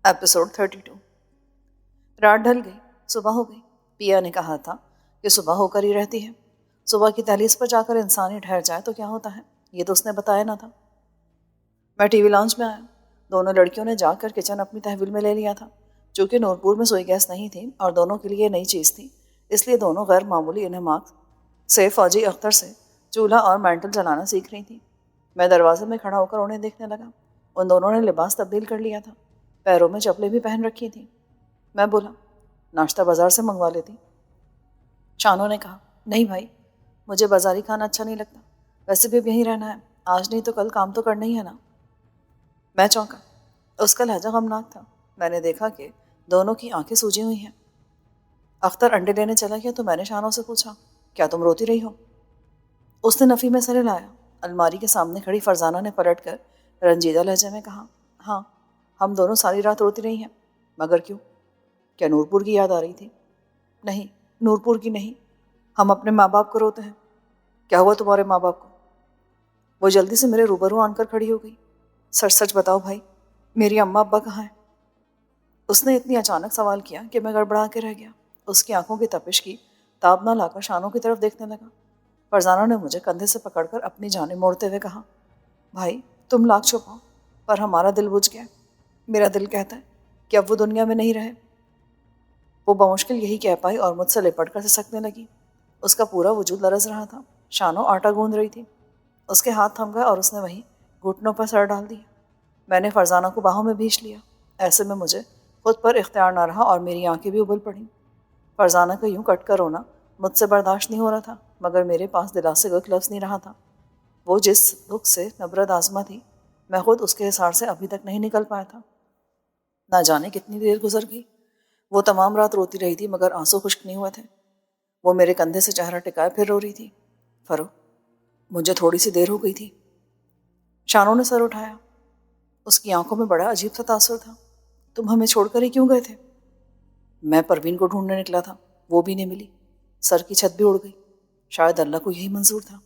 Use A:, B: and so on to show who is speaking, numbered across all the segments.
A: Episode 32۔ رات ڈھل گئی، صبح ہو گئی۔ پیا نے کہا تھا کہ صبح ہو کر ہی رہتی ہے، صبح کی دہلیز پر جا کر انسان ہی ٹھہر جائے تو کیا ہوتا ہے، یہ تو اس نے بتایا نہ تھا۔ میں ٹی وی لاؤنج میں آیا، دونوں لڑکیوں نے جا کر کچن اپنی تحویل میں لے لیا تھا۔ چونکہ نورپور میں سوئی گیس نہیں تھی اور دونوں کے لیے نئی چیز تھی، اس لیے دونوں غیر معمولی انہماک سے فوجی اختر سے چولہا اور مینٹل جلانا سیکھ رہی تھی۔ میں دروازے میں کھڑا ہو کر انہیں دیکھنے لگا۔ ان دونوں نے لباس تبدیل کر لیا تھا، پیروں میں چپلیں بھی پہن رکھی تھیں۔ میں بولا، ناشتہ بازار سے منگوا لیتی۔ شانو نے کہا، نہیں بھائی، مجھے بازاری کھانا اچھا نہیں لگتا، ویسے بھی اب یہیں رہنا ہے، آج نہیں تو کل کام تو کرنا ہی ہے نا۔ میں چونکا، اس کا لہجہ غمناک تھا۔ میں نے دیکھا کہ دونوں کی آنکھیں سوجی ہوئی ہیں۔ اختر انڈے لینے چلا گیا تو میں نے شانو سے پوچھا، کیا تم روتی رہی ہو؟ اس نے نفی میں سر ہلایا۔ الماری کے سامنے کھڑی فرزانہ نے پلٹ کر رنجیدہ لہجے میں کہا، ہاں، ہم دونوں ساری رات روتی رہی ہیں۔ مگر کیوں؟ کیا نورپور کی یاد آ رہی تھی؟ نہیں، نورپور کی نہیں، ہم اپنے ماں باپ کو روتے ہیں۔ کیا ہوا تمہارے ماں باپ کو؟ وہ جلدی سے میرے روبرو آن کر کھڑی ہو گئی۔ سچ سچ بتاؤ بھائی، میری اماں ابا کہاں ہیں؟ اس نے اتنی اچانک سوال کیا کہ میں گڑبڑا کے رہ گیا۔ اس کی آنکھوں کی تپش کی تاب نہ لا کر شانوں کی طرف دیکھنے لگا۔ فرزانہ نے مجھے کندھے سے پکڑ کر اپنی جانب موڑتے ہوئے کہا، بھائی تم لاکھ چھپاؤ پر ہمارا دل بجھ گیا۔ میرا دل کہتا ہے کہ اب وہ دنیا میں نہیں رہے۔ وہ بمشکل یہی کہہ پائی اور مجھ سے لپٹ کر سسکنے لگی۔ اس کا پورا وجود لرز رہا تھا۔ شانو آٹا گوندھ رہی تھی۔ اس کے ہاتھ تھم گئے اور اس نے وہیں گھٹنوں پر سر ڈال دیا۔ میں نے فرزانہ کو باہوں میں بھینچ لیا۔ ایسے میں مجھے خود پر اختیار نہ رہا اور میری آنکھیں بھی ابل پڑیں۔ فرزانہ کا یوں کٹ کر رونا مجھ سے برداشت نہیں ہو رہا تھا، مگر میرے پاس دلاسے کا ایک لفظ نہیں رہا تھا۔ وہ جس دکھ سے نبرد آزما تھی، میں خود اس کے حصار سے ابھی تک نہیں نکل پایا تھا۔ نہ جانے کتنی دیر گزر گئی۔ وہ تمام رات روتی رہی تھی مگر آنسو خشک نہیں ہوئے تھے۔ وہ میرے کندھے سے چہرہ ٹکائے پھر رو رہی تھی۔ فرو، مجھے تھوڑی سی دیر ہو گئی تھی۔ شانو نے سر اٹھایا۔ اس کی آنکھوں میں بڑا عجیب سا تاثر تھا۔ تم ہمیں چھوڑ کر ہی کیوں گئے تھے؟ میں پروین کو ڈھونڈنے نکلا تھا، وہ بھی نہیں ملی، سر کی چھت بھی اڑ گئی، شاید اللہ کو یہی منظور تھا۔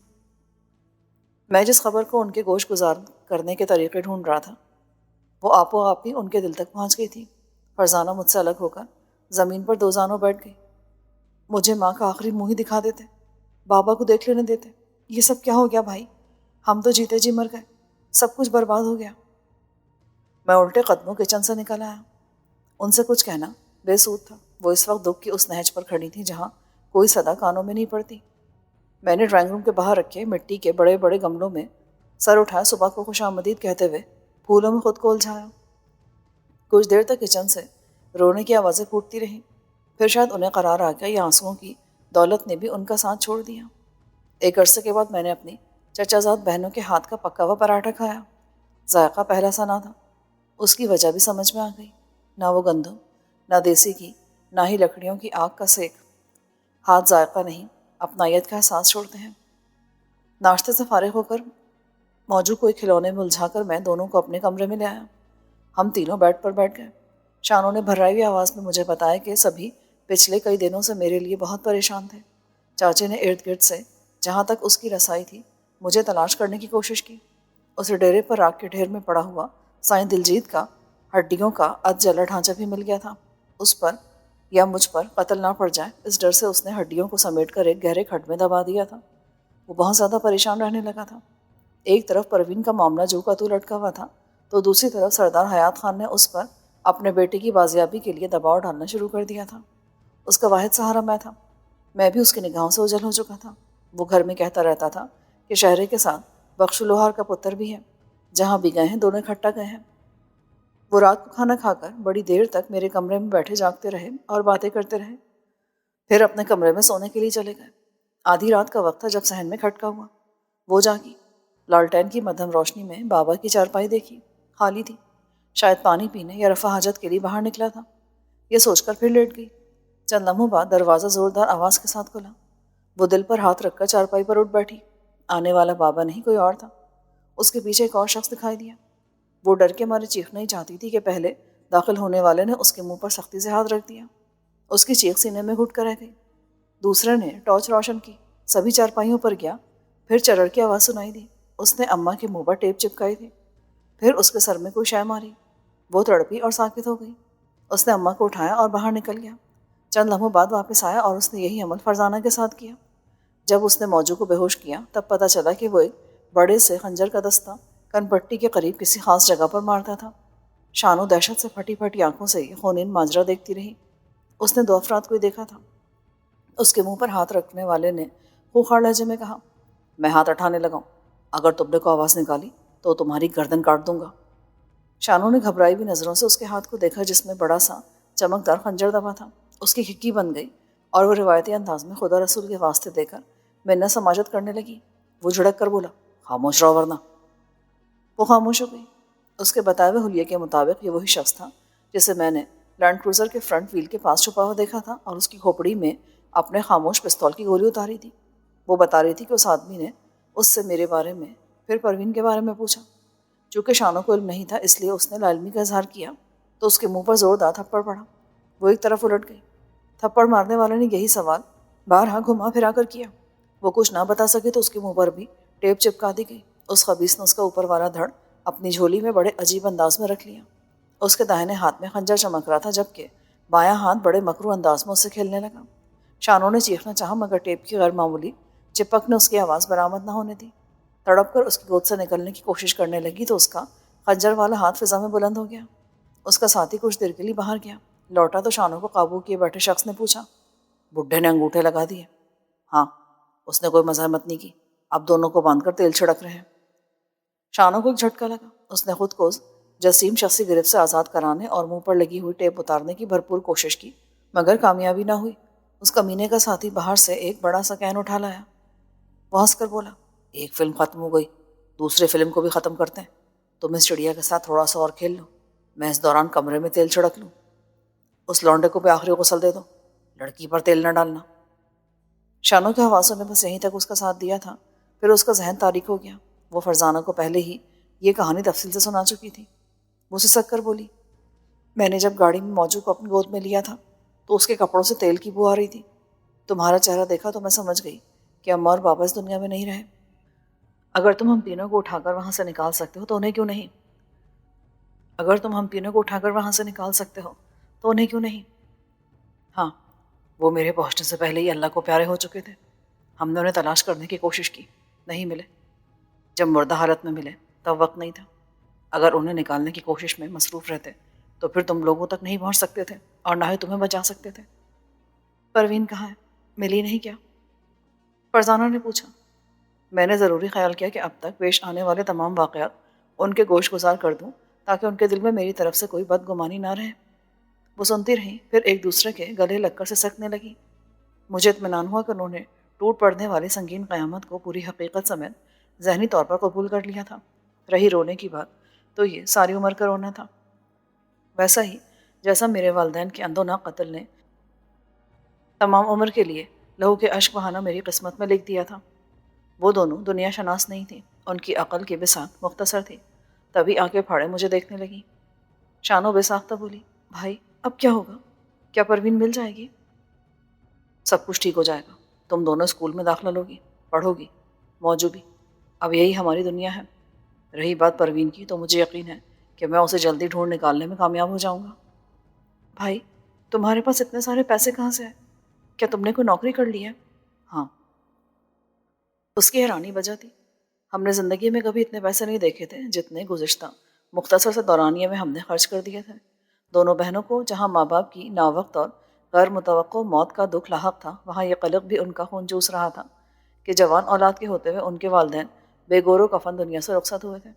A: میں جس خبر کو ان کے گوش گزار کرنے کے طریقے ڈھونڈ رہا تھا، وہ آپ و آپ ہی ان کے دل تک پہنچ گئی تھی۔ فرزانہ مجھ سے الگ ہو کر زمین پر دو زانوں بیٹھ گئی۔ مجھے ماں کا آخری منہ ہی دکھا دیتے، بابا کو دیکھ لینے دیتے۔ یہ سب کیا ہو گیا بھائی؟ ہم تو جیتے جی مر گئے، سب کچھ برباد ہو گیا۔ میں الٹے قدموں کچن سے نکل آیا۔ ان سے کچھ کہنا بے سود تھا۔ وہ اس وقت دکھ کی اس نہج پر کھڑی تھی جہاں کوئی صدا کانوں میں نہیں پڑتی۔ میں نے ڈرائنگ روم کے باہر رکھے مٹی کے بڑے بڑے گملوں میں سر اٹھایا، صبح کو خوش آمدید کہتے ہوئے پھولوں میں خود کو الجھایا۔ کچھ دیر تک کچن سے رونے کی آوازیں پھوٹتی رہیں، پھر شاید انہیں قرار آ گیا یا آنسوؤں کی دولت نے بھی ان کا ساتھ چھوڑ دیا۔ ایک عرصے کے بعد میں نے اپنی چچا زاد بہنوں کے ہاتھ کا پکا ہوا پراٹھا کھایا۔ ذائقہ پہلا سا نہ تھا۔ اس کی وجہ بھی سمجھ میں آ گئی، نہ وہ گندم، نہ دیسی گھی، نہ ہی لکڑیوں کی آگ کا سیک۔ ہاتھ ذائقہ نہیں، اپنائیت کا احساس چھوڑتے ہیں۔ ناشتے سے فارغ ہو کر موجو کو ایک کھلونے میں الجھا کر میں دونوں کو اپنے کمرے میں لے آیا۔ ہم تینوں بیڈ پر بیٹھ گئے۔ شانو نے بھرائی ہوئی آواز میں مجھے بتایا کہ سبھی پچھلے کئی دنوں سے میرے لیے بہت پریشان تھے۔ چاچے نے ارد گرد سے جہاں تک اس کی رسائی تھی مجھے تلاش کرنے کی کوشش کی۔ اس ڈیرے پر راکھ کے ڈھیر میں پڑا ہوا سائیں دلجیت کا ہڈیوں کا ادھ جلا ڈھانچہ بھی مل گیا تھا۔ اس پر یا مجھ پر قتل نہ پڑ جائے اس ڈر سے اس نے ہڈیوں کو سمیٹ کر ایک گہرے کھڈ میں دبا دیا تھا۔ وہ بہت زیادہ پریشان رہنے لگا تھا۔ ایک طرف پروین کا معاملہ جو کا تو لٹکا ہوا تھا تو دوسری طرف سردار حیات خان نے اس پر اپنے بیٹے کی بازیابی کے لیے دباؤ ڈالنا شروع کر دیا تھا۔ اس کا واحد سہارا میں تھا۔ میں بھی اس کی نگاہوں سے اوجھل ہو چکا تھا۔ وہ گھر میں کہتا رہتا تھا کہ شہرے کے ساتھ بخش لوہار کا پتر بھی ہے، جہاں بھی گئے ہیں دونوں اکٹھا گئے ہیں۔ وہ رات کو کھانا کھا کر بڑی دیر تک میرے کمرے میں بیٹھے جاگتے رہے اور باتیں کرتے رہے، پھر اپنے کمرے میں سونے کے لیے چلے گئے۔ آدھی رات کا وقت تھا جب صحن میں کھٹکا ہوا۔ وہ جاگی۔ لالٹین کی مدھم روشنی میں بابا کی چارپائی دیکھی، خالی تھی۔ شاید پانی پینے یا رفع حاجت کے لیے باہر نکلا تھا۔ یہ سوچ کر پھر لیٹ گئی۔ چند لمحوں بعد دروازہ زوردار آواز کے ساتھ کھلا۔ وہ دل پر ہاتھ رکھ کر چارپائی پر اٹھ بیٹھی۔ آنے والا بابا نہیں، کوئی اور تھا۔ اس کے پیچھے ایک اور شخص دکھائی دیا۔ وہ ڈر کے مارے چیخنا ہی چاہتی تھی کہ پہلے داخل ہونے والے نے اس کے منہ پر سختی سے ہاتھ رکھ دیا۔ اس کی چیخ سینے میں گھٹ کر رہ گئی۔ دوسرے نے ٹارچ روشن کی، سبھی چارپائیوں پر گیا، پھر چرڑ کی آواز سنائی دی۔ اس نے اماں کے منہ پر ٹیپ چپکائی تھی، پھر اس کے سر میں کوئی شے ماری۔ وہ تڑپی اور ساکت ہو گئی۔ اس نے اماں کو اٹھایا اور باہر نکل گیا۔ چند لمحوں بعد واپس آیا اور اس نے یہی عمل فرزانہ کے ساتھ کیا۔ جب اس نے موجو کو بے ہوش کیا تب پتہ چلا کہ وہ ایک بڑے سے خنجر کا دستہ کن پٹی کے قریب کسی خاص جگہ پر مارتا تھا۔ شانو دہشت سے پھٹی پھٹی آنکھوں سے یہ خونین ماجرا دیکھتی رہی۔ اس نے 2 افراد کو ہی دیکھا تھا۔ اس کے منہ پر ہاتھ رکھنے والے نے خوخار لہجے میں کہا، میں ہاتھ اٹھانے لگا ہوں، اگر تم نے کوئی آواز نکالی تو تمہاری گردن کاٹ دوں گا۔ شانو نے گھبرائی ہوئی نظروں سے اس کے ہاتھ کو دیکھا جس میں بڑا سا چمکدار خنجر دبا تھا۔ اس کی کھکی بن گئی اور وہ روایتی انداز میں خدا رسول کے واسطے دے کر منت سماجت کرنے لگی۔ وہ جھڑک کر بولا، خاموش رہو ورنہ۔ وہ خاموش ہو گئی۔ اس کے بتائے ہوئے حلیے کے مطابق یہ وہی شخص تھا جسے میں نے لینڈ کروزر کے فرنٹ ویل کے پاس چھپا ہوا دیکھا تھا اور اس کی کھوپڑی میں اپنے خاموش پستول کی گولی اتاری تھی۔ وہ بتا رہی تھی کہ اس آدمی نے اس سے میرے بارے میں پھر پروین کے بارے میں پوچھا۔ چونکہ شانو کو علم نہیں تھا اس لیے اس نے لاعلمی کا اظہار کیا تو اس کے منہ پر زوردار تھپڑ پڑا۔ وہ ایک طرف الٹ گئی۔ تھپڑ مارنے والے نے یہی سوال بارہا گھما پھرا کر کیا۔ وہ کچھ نہ بتا سکے تو اس کے منہ پر بھی ٹیپ چپکا دی گئی۔ اس خبیث نے اس کا اوپر والا دھڑ اپنی جھولی میں بڑے عجیب انداز میں رکھ لیا۔ اس کے داہنے ہاتھ میں خنجر چمک رہا تھا جبکہ بایاں ہاتھ بڑے مکرو انداز میں اس سے کھیلنے لگا۔ شانو نے چیخنا چاہا مگر ٹیپ کی غیر معمولی چپک نے اس کی آواز برآمد نہ ہونے دی۔ تڑپ کر اس کی گود سے نکلنے کی کوشش کرنے لگی تو اس کا خنجر والا ہاتھ فضا میں بلند ہو گیا۔ اس کا ساتھی کچھ دیر کے لیے باہر گیا۔ لوٹا تو شانو کو قابو کیے بیٹھے شخص نے پوچھا، بڈھے نے انگوٹھے لگا دیے؟ ہاں۔ اس نے کوئی مزاحمت نہیں کی، اب دونوں کو باندھ کر تیل چھڑک رہے ہیں۔ شانو کو ایک جھٹکا لگا۔ اس نے خود کو جسیم شخصی گرفت سے آزاد کرانے اور منہ پر لگی ہوئی ٹیپ اتارنے کی بھرپور کوشش کی مگر کامیابی نہ ہوئی۔ اس کمینے کا ساتھی باہر سے ایک بڑا سا کین اٹھا لایا۔ وہ ہنس کر بولا، ایک فلم ختم ہو گئی، دوسرے فلم کو بھی ختم کرتے ہیں۔ تم اس چڑیا کے ساتھ تھوڑا سا اور کھیل لو، میں اس دوران کمرے میں تیل چھڑک لوں۔ اس لونڈے کو بھی آخری غسل دے دو، لڑکی پر تیل نہ ڈالنا۔ شانو کے حواسوں نے بس یہیں تک اس کا ساتھ دیا تھا، پھر اس کا ذہن تاریک ہو گیا۔ وہ فرزانہ کو پہلے ہی یہ کہانی تفصیل سے سنا چکی تھی۔ وہ سسک کر بولی، میں نے جب گاڑی میں موجو کو اپنی گود میں لیا تھا تو اس کے کپڑوں سے تیل کی بو آ رہی تھی۔ تمہارا چہرہ دیکھا تو میں سمجھ گئی کہ اماں اور بابا اس دنیا میں نہیں رہے۔ اگر تم ہم تینوں کو اٹھا کر وہاں سے نکال سکتے ہو تو انہیں کیوں نہیں؟ اگر تم ہم تینوں کو اٹھا کر وہاں سے نکال سکتے ہو تو انہیں کیوں نہیں؟ ہاں، وہ میرے پہنچنے سے پہلے ہی اللہ کو پیارے ہو چکے تھے۔ ہم نے انہیں تلاش کرنے کی کوشش کی، نہیں ملے۔ جب مردہ حالت میں ملے تب وقت نہیں تھا۔ اگر انہیں نکالنے کی کوشش میں مصروف رہتے تو پھر تم لوگوں تک نہیں پہنچ سکتے تھے اور نہ ہی تمہیں بچا سکتے تھے۔ پروین کہاں ہے؟ ملی نہیں کیا؟ فرزانہ نے پوچھا۔ میں نے ضروری خیال کیا کہ اب تک پیش آنے والے تمام واقعات ان کے گوش گزار کر دوں تاکہ ان کے دل میں میری طرف سے کوئی بدگمانی نہ رہے۔ وہ سنتی رہیں، پھر ایک دوسرے کے گلے لگ کر سسکنے لگی۔ مجھے اطمینان ہوا کہ انہوں نے ٹوٹ پڑنے والی سنگین قیامت کو پوری حقیقت سمیت ذہنی طور پر قبول کر لیا تھا۔ رہی رونے کی بات تو یہ ساری عمر کا رونا تھا، ویسا ہی جیسا میرے والدین کے اندھونا قتل نے تمام عمر کے لیے لہو کے اشک بہانا میری قسمت میں لکھ دیا تھا۔ وہ دونوں دنیا شناس نہیں تھیں، ان کی عقل کی بساط مختصر تھی۔ تبھی آنکھیں پھاڑے مجھے دیکھنے لگی۔ شانو بے ساختہ بولی، بھائی اب کیا ہوگا؟ کیا پروین مل جائے گی؟ سب کچھ ٹھیک ہو جائے گا۔ تم دونوں اسکول میں داخلہ لوگی، پڑھو گی، موجو بھی۔ اب یہی ہماری دنیا ہے۔ رہی بات پروین کی تو مجھے یقین ہے کہ میں اسے جلدی ڈھونڈ نکالنے میں کامیاب ہو جاؤں گا۔ بھائی تمہارے پاس اتنے سارے پیسے کہاں سے ہیں؟ کیا تم نے کوئی نوکری کر لی ہے؟ ہاں۔ اس کی حیرانی بجا تھی۔ ہم نے زندگی میں کبھی اتنے پیسے نہیں دیکھے تھے جتنے گزشتہ مختصر سے دورانیے میں ہم نے خرچ کر دیے تھے۔ دونوں بہنوں کو جہاں ماں باپ کی ناوقت اور غیر متوقع موت کا دکھ لاحق تھا وہاں یہ قلق بھی ان کا خون چوس رہا تھا کہ جوان اولاد کے ہوتے ہوئے ان کے والدین بے گور و کفن دنیا سے رخصت ہوئے تھے۔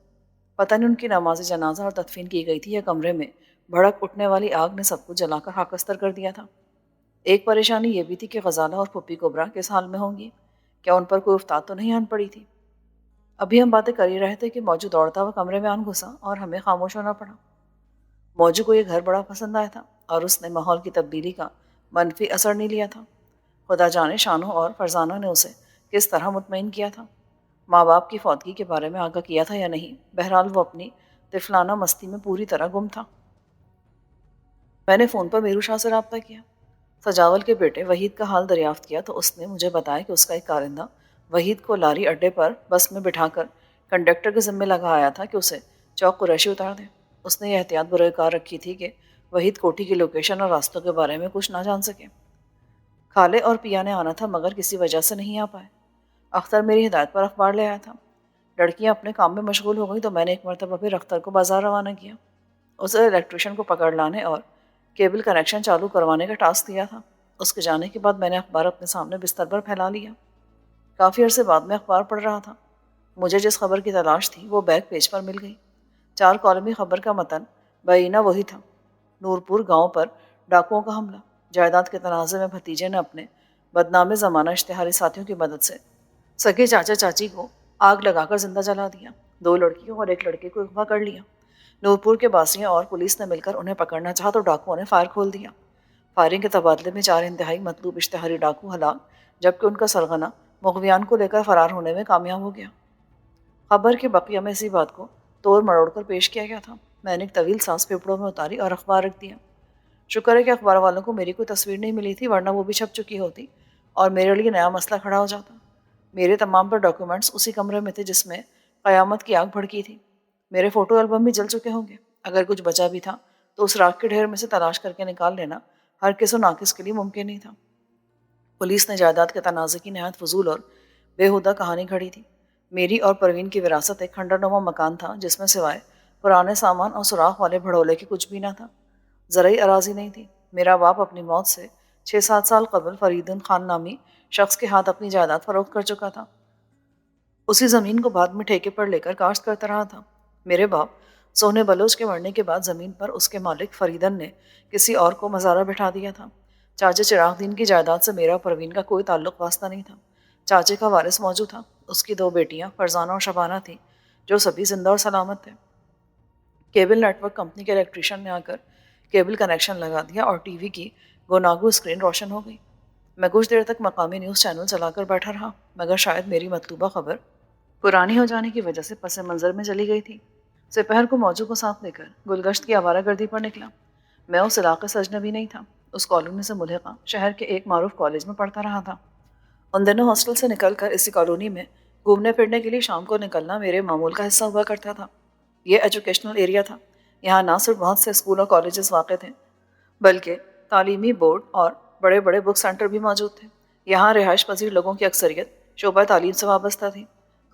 A: پتہ نہیں ان کی نماز جنازہ اور تدفین کی گئی تھی یا کمرے میں بھڑک اٹھنے والی آگ نے سب کچھ جلا کر خاکستر کر دیا تھا۔ ایک پریشانی یہ بھی تھی کہ غزالہ اور پھپھی کبرا کس حال میں ہوں گی، کیا ان پر کوئی افتاد تو نہیں آن پڑی تھی؟ ابھی ہم باتیں کر ہی رہے تھے کہ موجو دوڑتا ہوا کمرے میں آن گھسا اور ہمیں خاموش ہونا پڑا۔ موجو کو یہ گھر بڑا پسند آیا تھا اور اس نے ماحول کی تبدیلی کا منفی اثر نہیں لیا تھا۔ خدا جانے شانو اور فرزانہ نے اسے کس طرح مطمئن کیا تھا۔ ماں باپ کی فوتگی کے بارے میں آگاہ کیا تھا یا نہیں، بہرحال وہ اپنی طفلانہ مستی میں پوری طرح گم تھا۔ میں نے فون پر میرو شاہ سے رابطہ کیا، سجاول کے بیٹے وحید کا حال دریافت کیا تو اس نے مجھے بتایا کہ اس کا ایک کارندہ وحید کو لاری اڈے پر بس میں بٹھا کر کنڈکٹر کے ذمے لگا آیا تھا کہ اسے چوک قریشی اتار دے۔ اس نے یہ احتیاط برائے کار رکھی تھی کہ وحید کوٹھی کی لوکیشن اور راستوں کے بارے میں کچھ نہ جان سکے۔ کھالے اور پیا نے آنا تھا مگر کسی وجہ سے نہیں آ پائے۔ اختر میری ہدایت پر اخبار لے آیا تھا۔ لڑکیاں اپنے کام میں مشغول ہو گئیں تو میں نے ایک مرتبہ پھر اختر کو بازار روانہ کیا۔ اسے الیکٹریشین کو پکڑ لانے اور کیبل کنیکشن چالو کروانے کا ٹاسک دیا تھا۔ اس کے جانے کے بعد میں نے اخبار اپنے سامنے بستر پر پھیلا لیا۔ کافی عرصے بعد میں اخبار پڑھ رہا تھا۔ مجھے جس خبر کی تلاش تھی وہ بیک پیج پر مل گئی۔ 4 کالمی خبر کا متن بینا وہی تھا۔ نورپور گاؤں پر ڈاکوؤں کا حملہ۔ جائیداد کے تنازع میں بھتیجے نے اپنے بدنام زمانہ اشتہاری ساتھیوں کی مدد سے سگے چاچا چاچی کو آگ لگا کر زندہ جلا دیا۔ 2 لڑکیوں اور 1 لڑکے کو اغوا کر لیا۔ نورپور کے باسیاں اور پولیس نے مل کر انہیں پکڑنا چاہا تو ڈاکوؤں نے فائر کھول دیا۔ فائرنگ کے تبادلے میں 4 انتہائی مطلوب اشتہاری ڈاکو ہلاک، جبکہ ان کا سرغنہ مغویان کو لے کر فرار ہونے میں کامیاب ہو گیا۔ خبر کے بقیہ میں اسی بات کو توڑ مروڑ کر پیش کیا گیا تھا۔ میں نے ایک طویل سانس پھیپھڑوں میں اتاری اور اخبار رکھ دیا۔ شکر ہے کہ اخبار والوں کو میری کوئی تصویر نہیں ملی تھی، ورنہ وہ بھی چھپ چکی ہوتی اور میرے لیے نیا مسئلہ کھڑا ہو جاتا۔ میرے تمام پر ڈاکیومنٹس اسی کمرے میں تھے جس میں قیامت کی آگ بھڑکی تھی۔ میرے فوٹو البم بھی جل چکے ہوں گے۔ اگر کچھ بچا بھی تھا تو اس راکھ کے ڈھیر میں سے تلاش کر کے نکال لینا ہر کس و ناقص کے لیے ممکن نہیں تھا۔ پولیس نے جائیداد کے تنازع کی نہایت فضول اور بےہودہ کہانی گھڑی تھی۔ میری اور پروین کی وراثت ایک کھنڈر نما مکان تھا جس میں سوائے پرانے سامان اور سوراخ والے بھڑولے کے کچھ بھی نہ تھا۔ زرعی اراضی نہیں تھی۔ میرا باپ اپنی موت سے 6-7 سال قبل فریدن خان نامی شخص کے ہاتھ اپنی جائیداد فروخت کر چکا تھا۔ اسی زمین کو بعد میں ٹھیکے پر لے کر کاشت کرتا رہا تھا۔ میرے باپ سونے بلوچ کے مرنے کے بعد زمین پر اس کے مالک فریدن نے کسی اور کو مزارہ بٹھا دیا تھا۔ چاچا چراغ دین کی جائیداد سے میرا پروین کا کوئی تعلق واسطہ نہیں تھا۔ چاچے کا وارث موجود تھا۔ اس کی 2 بیٹیاں فرزانہ اور شبانہ تھیں جو سبھی زندہ اور سلامت تھے۔ کیبل نیٹ ورک کمپنی کے الیکٹریشین نے آ کر کیبل کنیکشن لگا دیا اور ٹی وی کی گوناگو اسکرین روشن ہو گئی۔ میں کچھ دیر تک مقامی نیوز چینل چلا کر بیٹھا رہا مگر شاید میری مطلوبہ خبر پرانی ہو جانے کی وجہ سے پس منظر میں چلی گئی تھی۔ سپہر کو موجو کو ساتھ لے کر گلگشت کی آوارہ گردی پر نکلا۔ میں اس علاقے سے اجنبی نہیں تھا۔ اس کالونی سے ملحقہ شہر کے ایک معروف کالج میں پڑھتا رہا تھا۔ ان دنوں ہاسٹل سے نکل کر اسی کالونی میں گھومنے پھرنے کے لیے شام کو نکلنا میرے معمول کا حصہ ہوا کرتا تھا۔ یہ ایجوکیشنل ایریا تھا۔ یہاں نہ صرف بہت سے اسکول اور کالجز واقع تھے بلکہ تعلیمی بورڈ اور بڑے بڑے بک سینٹر بھی موجود تھے۔ یہاں رہائش پذیر لوگوں کی اکثریت شعبہ تعلیم سے وابستہ تھی۔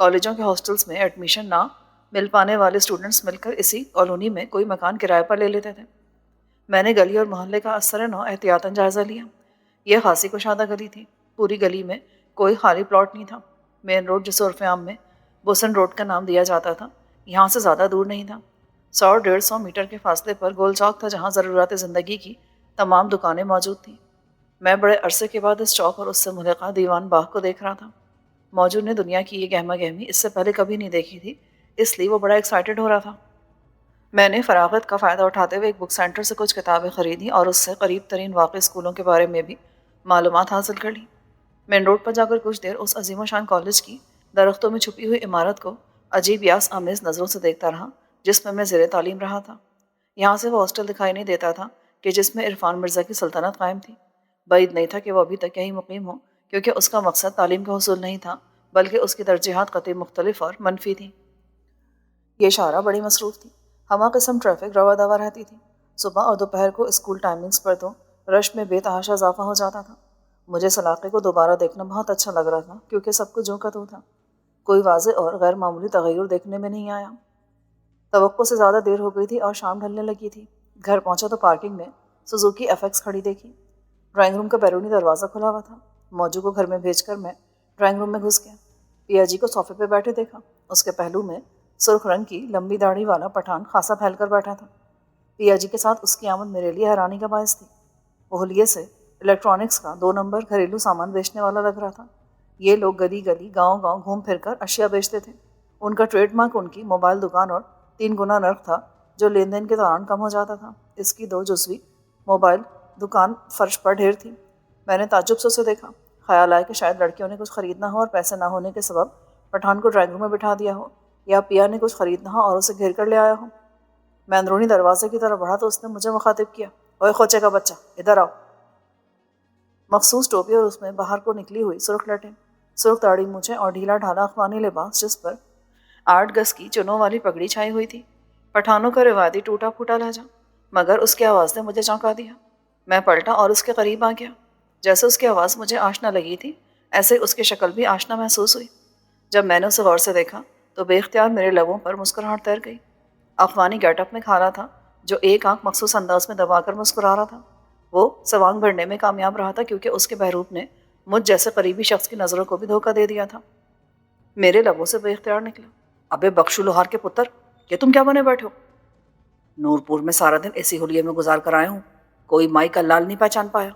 A: کالجوں کے ہاسٹلز میں ایڈمیشن نہ مل پانے والے اسٹوڈنٹس مل کر اسی کالونی میں کوئی مکان کرائے پر لے لیتے تھے۔ میں نے گلی اور محلے کا اثر نو احتیاطاً جائزہ لیا۔ یہ خاصی کشادہ گلی تھی۔ پوری گلی میں کوئی خالی پلاٹ نہیں تھا۔ مین روڈ جسے عرف عام میں بوسن روڈ کا نام دیا جاتا تھا یہاں سے زیادہ دور نہیں تھا۔ 100-150 میٹر کے فاصلے پر گول چوک تھا جہاں ضرورت زندگی کی تمام دکانیں موجود تھیں۔ میں بڑے عرصے کے بعد اس چوک اور اس سے ملحقہ دیوان باغ کو دیکھ رہا تھا۔ موجود نے دنیا کی یہ گہما گہمی اس سے پہلے کبھی نہیں دیکھی تھی، اس لیے وہ بڑا ایکسائٹڈ ہو رہا تھا۔ میں نے فراغت کا فائدہ اٹھاتے ہوئے ایک بک سینٹر سے کچھ کتابیں خریدیں اور اس سے قریب ترین واقع اسکولوں کے بارے میں بھی معلومات حاصل کر لی۔ مین روڈ پر جا کر کچھ دیر اس عظیم و شان کالج کی درختوں میں چھپی ہوئی عمارت کو عجیب یاس آمیز نظروں سے دیکھتا رہا جس میں زیر تعلیم رہا تھا۔ یہاں سے وہ ہاسٹل دکھائی نہیں دیتا تھا کہ جس میں عرفان مرزا کی سلطنت قائم تھی۔ بعید نہیں تھا کہ وہ ابھی تک یہیں مقیم ہو کیونکہ اس کا مقصد تعلیم کا حصول نہیں تھا بلکہ اس کی ترجیحات قطعی مختلف اور منفی تھیں۔ یہ شاعرہ بڑی مصروف تھی۔ ہمہ قسم ٹریفک روا دوا رہتی تھی۔ صبح اور دوپہر کو اسکول ٹائمنگز پر تو رش میں بے تحاشا اضافہ ہو جاتا تھا۔ مجھے اس علاقے کو دوبارہ دیکھنا بہت اچھا لگ رہا تھا کیونکہ سب کچھ جو کا تو تھا۔ کوئی واضح اور غیر معمولی تغیر دیکھنے میں نہیں آیا۔ توقع سے زیادہ دیر ہو گئی تھی اور شام ڈھلنے لگی تھی۔ گھر پہنچا تو پارکنگ میں سوزوکی FX کھڑی دیکھی۔ ڈرائنگ روم کا بیرونی دروازہ کھلا ہوا تھا۔ موجو کو گھر میں بھیج کر میں ڈرائنگ روم میں گھس گیا۔ پیا جی کو صوفے پہ بیٹھے دیکھا۔ اس کے پہلو میں سرخ رنگ کی لمبی داڑھی والا پٹھان خاصا پھیل کر بیٹھا تھا۔ پیا جی کے ساتھ اس کی آمد میرے لیے حیرانی کا باعث تھی۔ وہ حلیے سے الیکٹرانکس کا 2 نمبر گھریلو سامان بیچنے والا لگ رہا تھا۔ یہ لوگ گلی گلی گاؤں گاؤں گھوم پھر کر اشیاء بیچتے تھے۔ ان کا ٹریڈ مارک ان کی موبائل دکان اور 3 گنا نرخ تھا جو لین دین کے دوران کم ہو جاتا تھا۔ اس کی 2 جزوی موبائل دکان فرش پر ڈھیر تھی۔ میں نے تعجب سے اسے دیکھا۔ خیال آیا کہ شاید لڑکیوں نے کچھ خریدنا ہو اور پیسے نہ ہونے کے سبب پٹھان کو ڈرائنگ روم میں بٹھا دیا ہو یا پیا نے کچھ خریدنا ہو اور اسے گھیر کر لے آیا ہو۔ میں اندرونی دروازے کی طرف بڑھا تو اس نے مجھے مخاطب کیا، اوے کھوچے کا بچہ، ادھر آؤ۔ مخصوص ٹوپی اور اس میں باہر کو نکلی ہوئی سرخ لٹیں، سرخ داڑھی مونچھیں اور ڈھیلا ڈھالا اخوانی لباس جس پر 8 گز کی چنوں والی پگڑی چھائی ہوئی تھی۔ پٹھانوں کا روایتی ٹوٹا پھوٹا لہجہ، مگر اس کی آواز نے مجھے چونکا دیا۔ میں پلٹا اور اس کے قریب آ گیا۔ جیسے اس کی آواز مجھے آشنا لگی تھی، ایسے اس کی شکل بھی آشنا محسوس ہوئی۔ جب میں نے اسے غور سے دیکھا تو بے اختیار میرے لبوں پر مسکراہٹ تیر گئی۔ افغانی گیٹ اپ میں کھالا تھا جو ایک آنکھ مخصوص انداز میں دبا کر مسکرا رہا تھا۔ وہ سوانگ بھرنے میں کامیاب رہا تھا کیونکہ اس کے بہروپ نے مجھ جیسے قریبی شخص کی نظروں کو بھی دھوکہ دے دیا تھا۔ میرے لبوں سے بے اختیار نکلا، ابے بخشو لوہار کے پتر، یہ تم کیا بنے بیٹھے ہو؟ نورپور میں سارا دن اسی حلیے میں گزار کر آئے ہوں، کوئی مائی کا لال نہیں پہچان پایا۔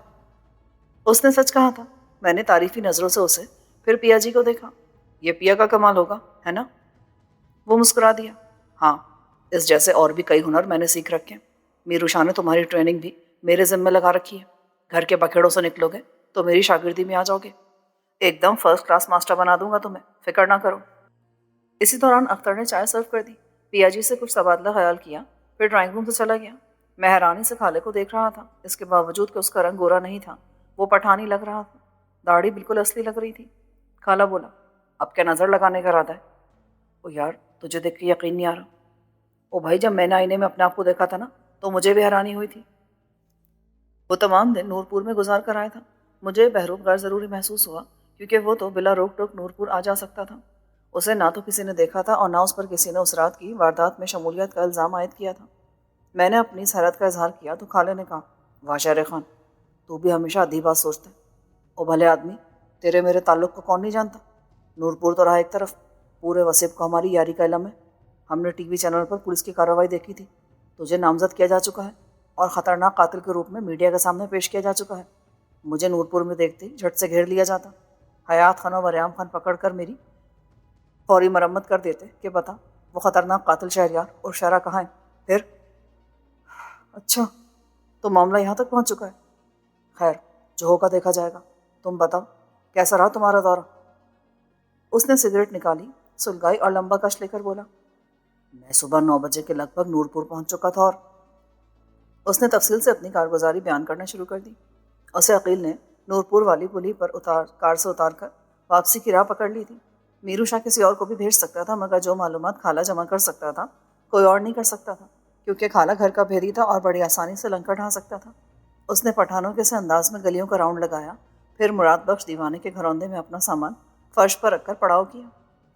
A: اس نے سچ کہا تھا۔ میں نے تعریفی نظروں سے اسے پھر پیا جی کو دیکھا۔ یہ پیا کا کمال ہوگا، ہے نا؟ وہ مسکرا دیا۔ ہاں، اس جیسے اور بھی کئی ہنر میں نے سیکھ رکھے ہیں۔ میرو شاہ نے تمہاری ٹریننگ بھی میرے ذمہ لگا رکھی ہے۔ گھر کے بکھیڑوں سے نکلو گے تو میری شاگردی میں آ جاؤ گے۔ ایک دم فرسٹ کلاس ماسٹر بنا دوں گا تمہیں، فکر نہ کرو۔ اسی دوران اختر نے چائے سرو کر دی۔ پیا جی سے کچھ تبادلہ خیال کیا، پھر ڈرائنگ روم سے چلا گیا۔ میں حیرانی سے خالے کو دیکھ رہا تھا، اس کے باوجود کہ اس کا رنگ گورا نہیں تھا، وہ پٹھانی لگ رہا تھا۔ داڑھی بالکل اصلی لگ رہی تھی۔ خالہ بولا، اب کیا نظر لگانے کا ارادہ ہے؟ او یار، تجھے دیکھ کے یقین نہیں آ رہا۔ او بھائی، جب میں نے آئینے میں اپنے آپ کو دیکھا تھا نا تو مجھے بھی حیرانی ہوئی تھی۔ وہ تمام دن نورپور میں گزار کر آیا تھا۔ مجھے بہروپ غیر ضروری محسوس ہوا کیونکہ وہ تو بلا روک ٹوک نورپور آ جا سکتا تھا۔ اسے نہ تو کسی نے دیکھا تھا اور نہ اس پر کسی نے اس رات کی واردات میں شمولیت کا الزام عائد کیا تھا۔ میں نے اپنی اس حیرت کا اظہار کیا تو خالے نے کہا، واہ شہر خان، تو بھی ہمیشہ آدھی بات سوچتا ہے۔ او بھلے آدمی، تیرے میرے تعلق کو کون نہیں جانتا؟ نورپور تو رہا ایک طرف، پورے وسیب کو ہماری یاری کا علم ہے۔ ہم نے ٹی وی چینل پر پولیس کی کارروائی دیکھی تھی، تجھے نامزد کیا جا چکا ہے اور خطرناک قاتل کے روپ میں میڈیا کے سامنے پیش کیا جا چکا ہے۔ مجھے نورپور میں دیکھتے ہی جھٹ سے گھیر لیا جاتا۔ حیات خان اور وریام خان پکڑ کر میری فوری مرمت کر دیتے کہ بتا وہ خطرناک قاتل شہریار اور شہرا کہاں ہیں۔ پھر اچھا، تو معاملہ یہاں تک پہنچ چکا ہے۔ خیر، جو ہوگا دیکھا جائے گا۔ تم بتاؤ، کیسا رہا تمہارا دورہ؟ اس نے سگریٹ نکالی، سلگائی اور لمبا کش لے کر بولا، میں صبح 9 بجے کے لگ بھگ نورپور پہنچ چکا تھا اور اس نے تفصیل سے اپنی کارگزاری بیان کرنا شروع کر دی۔ اسے عقیل نے نورپور والی پلی پر کار سے اتار کر واپسی کی راہ پکڑ لی تھی۔ میرو شاہ کسی اور کو بھی بھیج سکتا تھا، مگر جو معلومات خالہ جمع کر سکتا تھا کوئی اور نہیں کر سکتا تھا، کیونکہ خالہ گھر کا بھیدی تھا اور بڑی آسانی سے لنکا ڈھا سکتا تھا۔ اس نے پٹھانوں کے سے انداز میں گلیوں کا راؤنڈ لگایا، پھر مراد بخش دیوانے کے گھروندے میں اپنا سامان فرش پر رکھ کر پڑاؤ کیا۔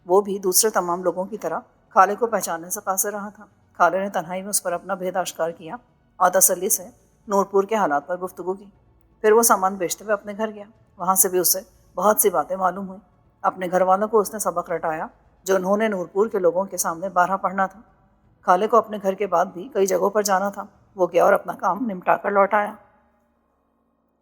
A: وہ بھی دوسرے تمام لوگوں کی طرح خالے کو پہچاننے سے قاصر رہا تھا۔ خالے نے تنہائی میں اس پر اپنا بھید آشکار کیا اور تسلی سے نورپور کے حالات پر گفتگو کی۔ پھر وہ سامان بیچتے ہوئے اپنے گھر گیا۔ وہاں سے بھی اسے بہت سی باتیں معلوم ہوئیں۔ اپنے گھر والوں کو اس نے سبق رٹایا جو انہوں نے نورپور کے لوگوں کے سامنے بارہا پڑھنا تھا۔ خالے کو اپنے گھر کے بعد بھی کئی جگہوں پر جانا تھا۔ وہ گیا اور اپنا کام نمٹا کر لوٹ آیا۔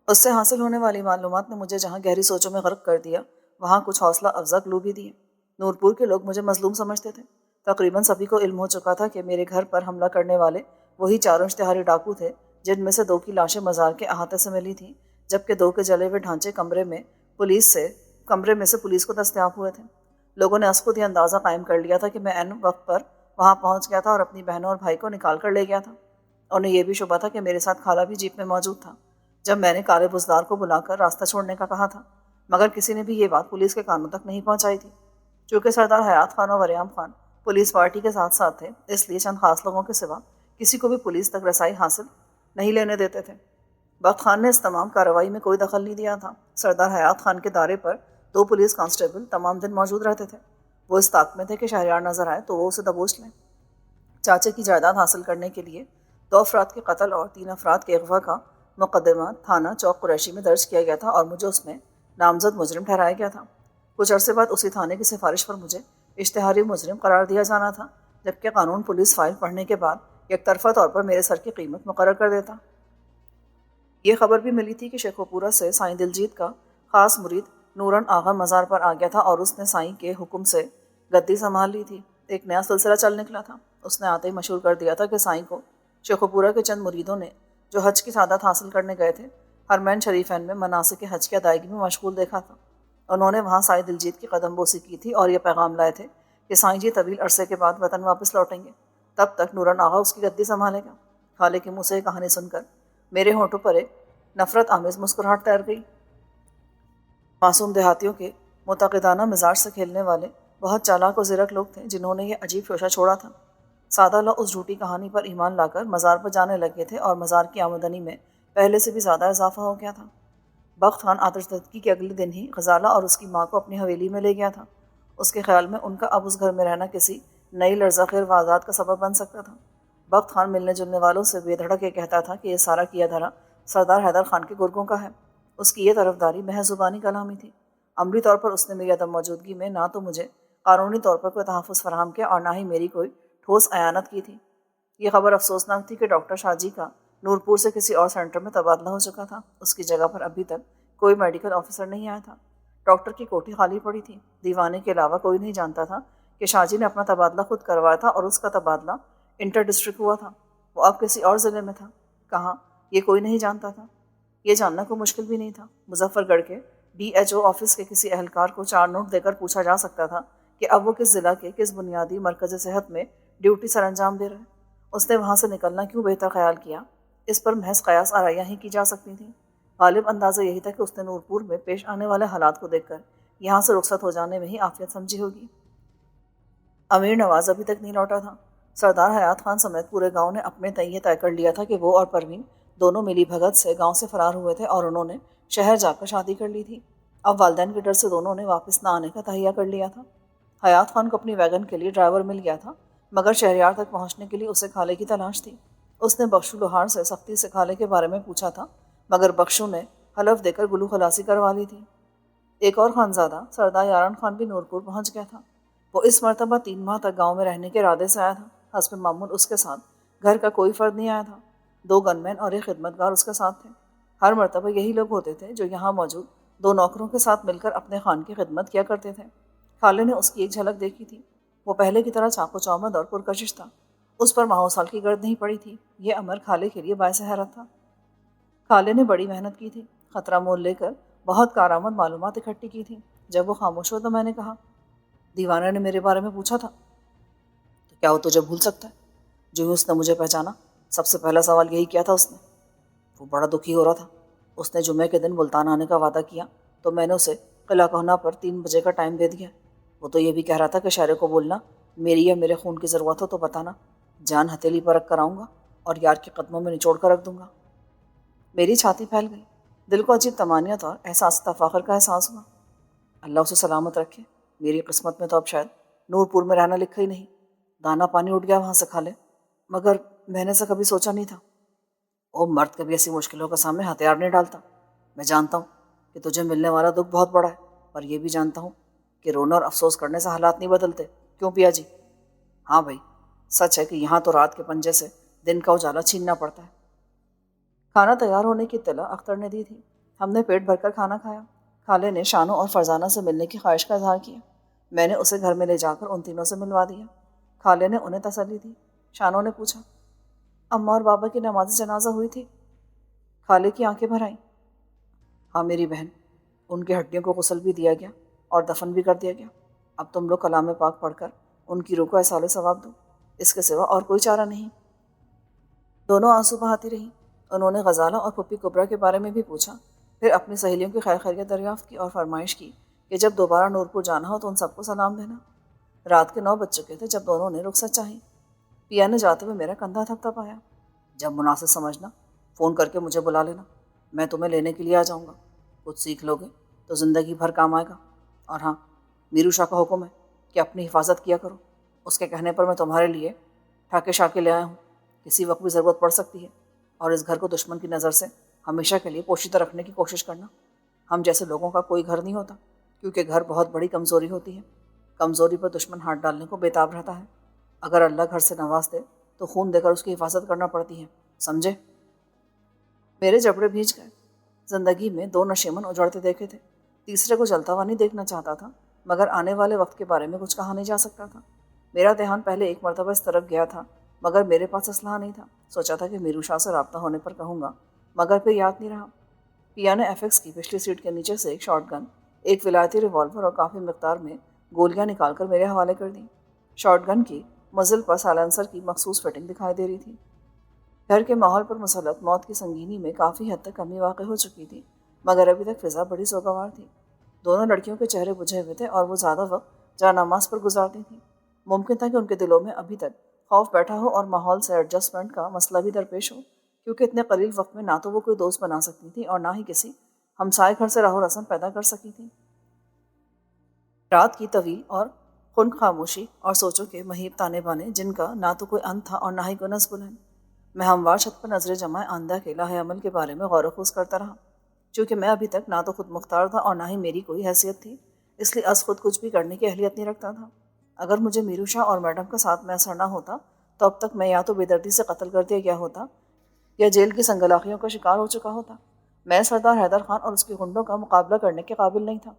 A: اس سے حاصل ہونے والی معلومات نے مجھے جہاں گہری سوچوں میں غرق کر دیا، وہاں کچھ حوصلہ افزا کلو بھی دیے۔ نورپور کے لوگ مجھے مظلوم سمجھتے تھے۔ تقریباً سبھی کو علم ہو چکا تھا کہ میرے گھر پر حملہ کرنے والے وہی 4 اشتہاری ڈاکو تھے جن میں سے 2 کی لاشیں مزار کے احاطے سے ملی تھیں، جبکہ 2 کے جلے ہوئے ڈھانچے کمرے میں سے پولیس کو دستیاب ہوئے تھے۔ لوگوں نے از خود یہ اندازہ قائم کر لیا تھا کہ میں عین وقت پر وہاں پہنچ گیا تھا اور اپنی بہنوں اور بھائی کو نکال کر لے گیا تھا۔ انہیں یہ بھی شبہ تھا کہ میرے ساتھ خالہ بھی جیپ میں موجود تھا جب میں نے کالے بزدار کو بلا کر راستہ چھوڑنے کا کہا تھا، مگر کسی نے بھی یہ بات پولیس کے کانوں تک نہیں پہنچائی تھی۔ چونکہ سردار حیات خان اور وریام خان پولیس پارٹی کے ساتھ ساتھ تھے، اس لیے چند خاص لوگوں کے سوا کسی کو بھی پولیس تک رسائی حاصل نہیں لینے دیتے تھے۔ بخت خان نے اس تمام کارروائی میں کوئی دخل نہیں دیا تھا۔ سردار حیات خان کے دارے پر 2 پولیس کانسٹیبل تمام دن موجود رہتے تھے۔ وہ اس طاق میں تھے کہ شہریار نظر آئے تو وہ اسے دبوچ لیں۔ چاچے کی جائیداد حاصل کرنے کے لیے 2 افراد کے قتل اور 3 افراد کے اغوا کا مقدمہ تھانہ چوک قریشی میں درج کیا گیا تھا اور مجھے اس میں نامزد مجرم ٹھہرایا گیا تھا۔ کچھ عرصے بعد اسی تھانے کی سفارش پر مجھے اشتہاری مجرم قرار دیا جانا تھا، جبکہ قانون پولیس فائل پڑھنے کے بعد یک طرفہ طور پر میرے سر کی قیمت مقرر کر دیتا۔ یہ خبر بھی ملی تھی کہ شیخوپورہ سے سائیں دلجیت کا خاص مرید نورن آغا مزار پر آ گیا تھا اور اس نے سائیں کے حکم سے گدی سنبھال لی تھی۔ ایک نیا سلسلہ چل نکلا تھا۔ اس نے آتے ہی مشہور کر دیا تھا کہ سائیں کو شیخوپورہ کے چند مریدوں نے جو حج کی سعادت حاصل کرنے گئے تھے، حرمین شریفین میں مناسک حج کی ادائیگی میں مشغول دیکھا تھا۔ انہوں نے وہاں سائیں دلجیت کی قدم بوسی کی تھی اور یہ پیغام لائے تھے کہ سائیں جی طویل عرصے کے بعد وطن واپس لوٹیں گے، تب تک نورن آغا اس کی گدی سنبھالے گا۔ خالے کے منہ سے یہ کہانی سن کر میرے ہونٹوں پر ایک نفرت آمیز مسکراہٹ تیر گئی۔ معصوم دیہاتیوں کے معتقدانہ مزاج سے کھیلنے والے بہت چالاک و زرک لوگ تھے جنہوں نے یہ عجیب شوشہ چھوڑا تھا۔ سادہ لوگ اس جھوٹی کہانی پر ایمان لا کر مزار پر جانے لگے تھے اور مزار کی آمدنی میں پہلے سے بھی زیادہ اضافہ ہو گیا تھا۔ بخت خان آتش زدگی کے اگلے دن ہی غزالہ اور اس کی ماں کو اپنی حویلی میں لے گیا تھا۔ اس کے خیال میں ان کا اب اس گھر میں رہنا کسی نئی لرزہ خیز واردات کا سبب بن سکتا تھا۔ بخت خان ملنے جلنے والوں سے بے دھڑک یہ کہتا تھا کہ یہ سارا کیا دھرا سردار حیدر خان کے گرگوں کا ہے۔ اس کی یہ طرفداری محض زبانی کلامی تھی۔ عملی طور پر اس نے میری عدم موجودگی میں نہ تو مجھے قانونی طور پر کوئی تحفظ فراہم کیا اور نہ ہی میری کوئی ٹھوس اعانت کی تھی۔ یہ خبر افسوسناک تھی کہ ڈاکٹر شاہ جی کا نورپور سے کسی اور سینٹر میں تبادلہ ہو چکا تھا۔ اس کی جگہ پر ابھی تک کوئی میڈیکل آفیسر نہیں آیا تھا۔ ڈاکٹر کی کوٹھی خالی پڑی تھی۔ دیوانے کے علاوہ کوئی نہیں جانتا تھا کہ شاہ جی نے اپنا تبادلہ خود کروایا تھا اور اس کا تبادلہ انٹر ڈسٹرکٹ ہوا تھا۔ وہ اب کسی اور ضلع میں تھا۔ کہاں، یہ کوئی نہیں جانتا تھا۔ یہ جاننا کوئی مشکل بھی نہیں تھا۔ مظفر گڑھ کے DHO آفس کے کسی اہلکار کو 4 نوٹ دے کر پوچھا جا سکتا تھا کہ اب وہ کس ضلع کے کس بنیادی مرکز صحت میں ڈیوٹی سر انجام دے رہے۔ اس نے وہاں سے نکلنا کیوں بہتر خیال کیا؟ اس پر محض قیاس آرائیاں ہی کی جا سکتی تھیں۔ غالب اندازہ یہی تھا کہ اس نے نورپور میں پیش آنے والے حالات کو دیکھ کر یہاں سے رخصت ہو جانے میں ہی عافیت سمجھی ہوگی۔ امیر نواز ابھی تک نہیں لوٹا تھا۔ سردار حیات خان سمیت پورے گاؤں نے اپنے تئیں یہ طے کر لیا تھا کہ وہ اور پروین دونوں ملی بھگت سے گاؤں سے فرار ہوئے تھے اور انہوں نے شہر جا کر شادی کر لی تھی۔ اب والدین کے ڈر سے دونوں نے واپس نہ آنے کا تہیہ کر لیا تھا۔ حیات خان کو اپنی ویگن کے لیے ڈرائیور مل گیا تھا، مگر شہریار تک پہنچنے کے لیے اسے کھالے کی تلاش تھی۔ اس نے بخشو لوہار سے سختی سے کھالے کے بارے میں پوچھا تھا، مگر بخشو نے حلف دے کر گلو خلاصی کروا لی تھی۔ ایک اور خانزادہ سردار یارن خان بھی نورپور پہنچ گیا تھا۔ وہ اس مرتبہ 3 ماہ تک گاؤں میں رہنے کے ارادے سے آیا تھا۔ حسب معمول اس کے ساتھ گھر کا کوئی فرد نہیں آیا تھا۔ 2 گن مین اور ایک خدمتگار اس کے ساتھ تھے۔ ہر مرتبہ یہی لوگ ہوتے تھے جو یہاں موجود 2 نوکروں کے ساتھ مل کر اپنے خان کی خدمت کیا کرتے تھے۔ خالے نے اس کی ایک جھلک دیکھی تھی۔ وہ پہلے کی طرح چاق و چوبند اور پرکشش تھا۔ اس پر ماہ و سال کی گرد نہیں پڑی تھی۔ یہ امر خالے کے لیے باعث حیرت تھا۔ خالے نے بڑی محنت کی تھی، خطرہ مول لے کر بہت کارآمد معلومات اکٹھی کی تھی۔ جب وہ خاموش ہوا تو میں نے کہا، دیوانہ نے میرے بارے میں پوچھا تھا تو کیا وہ تجھے بھول سکتا ہے؟ جو ہی اس نے مجھے پہچانا سب سے پہلا سوال یہی کیا تھا اس نے۔ وہ بڑا دکھی ہو رہا تھا۔ اس نے جمعے کے دن ملتان آنے کا وعدہ کیا تو میں نے اسے قلعہ کوہنہ پر 3 بجے کا ٹائم دے دیا۔ وہ تو یہ بھی کہہ رہا تھا کہ شہرے کو بولنا میری یا میرے خون کی ضرورت ہو تو بتانا، جان ہتھیلی پر رکھ کر آؤں گا اور یار کے قدموں میں نچوڑ کر رکھ دوں گا۔ میری چھاتی پھیل گئی۔ دل کو عجیب طمانینت اور احساس تفاخر کا احساس ہوا۔ اللہ اسے سلامت رکھے۔ میری قسمت میں تو اب شاید نورپور میں رہنا لکھا ہی نہیں۔ دانا پانی اٹھ گیا وہاں سے کھالے، مگر میں نے سے کبھی سوچا نہیں تھا۔ او مرد کبھی ایسی مشکلوں کا سامنے ہتھیار نہیں ڈالتا۔ میں جانتا ہوں کہ تجھے ملنے والا دکھ بہت بڑا ہے، پر یہ بھی جانتا ہوں کہ رونا اور افسوس کرنے سے حالات نہیں بدلتے۔ کیوں پیا جی؟ ہاں بھائی، سچ ہے کہ یہاں تو رات کے پنجے سے دن کا اجالا چھیننا پڑتا ہے۔ کھانا تیار ہونے کی اطلاع اختر نے دی تھی۔ ہم نے پیٹ بھر کر کھانا کھایا۔ خالے نے شانو اور فرزانہ سے ملنے کی خواہش کا اظہار کیا۔ میں نے اسے گھر میں لے جا کر ان تینوں سے ملوا دیا۔ خالے نے انہیں تسلی دی۔ شانو نے پوچھا، اماں اور بابا کی نماز جنازہ ہوئی تھی؟ خالے کی آنکھیں بھر آئیں۔ ہاں میری بہن، ان کی ہڈیوں کو غسل بھی دیا گیا اور دفن بھی کر دیا گیا۔ اب تم لوگ کلام پاک پڑھ کر ان کی روح کو ایصال ثواب دو، اس کے سوا اور کوئی چارہ نہیں۔ دونوں آنسو بہاتی رہیں۔ انہوں نے غزالہ اور پھپھی کبرا کے بارے میں بھی پوچھا، پھر اپنی سہیلیوں کی خیر خیریت دریافت کی اور فرمائش کی کہ جب دوبارہ نورپور جانا ہو تو ان سب کو سلام دینا۔ رات کے 9 بج چکے تھے جب دونوں نے رخصت چاہی۔ پیا نے جاتے ہوئے میرا کندھا تھپتھا پایا۔ جب مناسب سمجھنا فون کر کے مجھے بلا لینا، میں تمہیں لینے کے لیے آ جاؤں گا۔ کچھ سیکھ لوگے تو زندگی بھر کام آئے گا۔ اور ہاں، میرو شاہ کا حکم ہے کہ اپنی حفاظت کیا کرو۔ اس کے کہنے پر میں تمہارے لیے ٹھاکے شاکے لے آیا ہوں۔ کسی وقت بھی ضرورت پڑ سکتی ہے، اور اس گھر کو دشمن کی نظر سے ہمیشہ کے لیے پوشیدہ رکھنے کی کوشش کرنا۔ ہم جیسے لوگوں کا کوئی گھر نہیں ہوتا، کیونکہ گھر بہت بڑی کمزوری ہوتی ہے۔ کمزوری پر دشمن ہاتھ ڈالنے کو بےتاب رہتا ہے۔ اگر اللہ گھر سے نواز دے تو خون دے کر اس کی حفاظت کرنا پڑتی ہے، سمجھے؟ میرے جبڑے بھیج گئے۔ زندگی میں 2 نشیمن اجڑتے دیکھے تھے، تیسرے کو جلتا ہوا نہیں دیکھنا چاہتا تھا، مگر آنے والے وقت کے بارے میں کچھ کہا نہیں جا سکتا تھا۔ میرا دھیان پہلے ایک مرتبہ اس طرف گیا تھا، مگر میرے پاس اسلحہ نہیں تھا۔ سوچا تھا کہ میرو شاہ سے رابطہ ہونے پر کہوں گا، مگر پھر یاد نہیں رہا۔ پیا نے FX کی پچھلی سیٹ کے نیچے سے ایک شارٹ گن، ایک ولایتی ریوالور اور کافی مقدار میں گولیاں نکال کر میرے حوالے کر دیں۔ شارٹ گن کی مزل پر سائلنسر کی مخصوص فٹنگ دکھائی دے رہی تھی۔ گھر کے ماحول پر مسلط موت کی سنگینی میں کافی حد تک کمی واقع ہو چکی تھی، مگر ابھی تک فضا بڑی سوگوار تھی۔ دونوں لڑکیوں کے چہرے بجھے ہوئے تھے اور وہ زیادہ وقت جا نماز پر گزارتی تھیں۔ ممکن تھا کہ ان کے دلوں میں ابھی تک خوف بیٹھا ہو اور ماحول سے ایڈجسٹمنٹ کا مسئلہ بھی درپیش ہو، کیونکہ اتنے قلیل وقت میں نہ تو وہ کوئی دوست بنا سکتی تھی اور نہ ہی کسی ہمسائے گھر سے راہ و رسم پیدا کر سکی تھی۔ رات کی طویل اور خنک خاموشی اور سوچوں کے مہیب تانے بانے جن کا نہ تو کوئی انت تھا اور نہ ہی کوئی نصب العین۔ میں ہموار چھت پر نظر جمائے آندہ کے لاہ عمل کے بارے میں غور و خوض کرتا رہا، چونکہ میں ابھی تک نہ تو خود مختار تھا اور نہ ہی میری کوئی حیثیت تھی، اس لیے از خود کچھ بھی کرنے کی اہلیت نہیں رکھتا تھا۔ اگر مجھے میرو شاہ اور میڈم کا ساتھ میسر نہ ہوتا تو اب تک میں یا تو بے دردی سے قتل کر دیا گیا ہوتا یا جیل کی سنگلاخیوں کا شکار ہو چکا ہوتا۔ میں سردار حیدر خان اور اس کے غنڈوں کا مقابلہ کرنے کے قابل نہیں تھا۔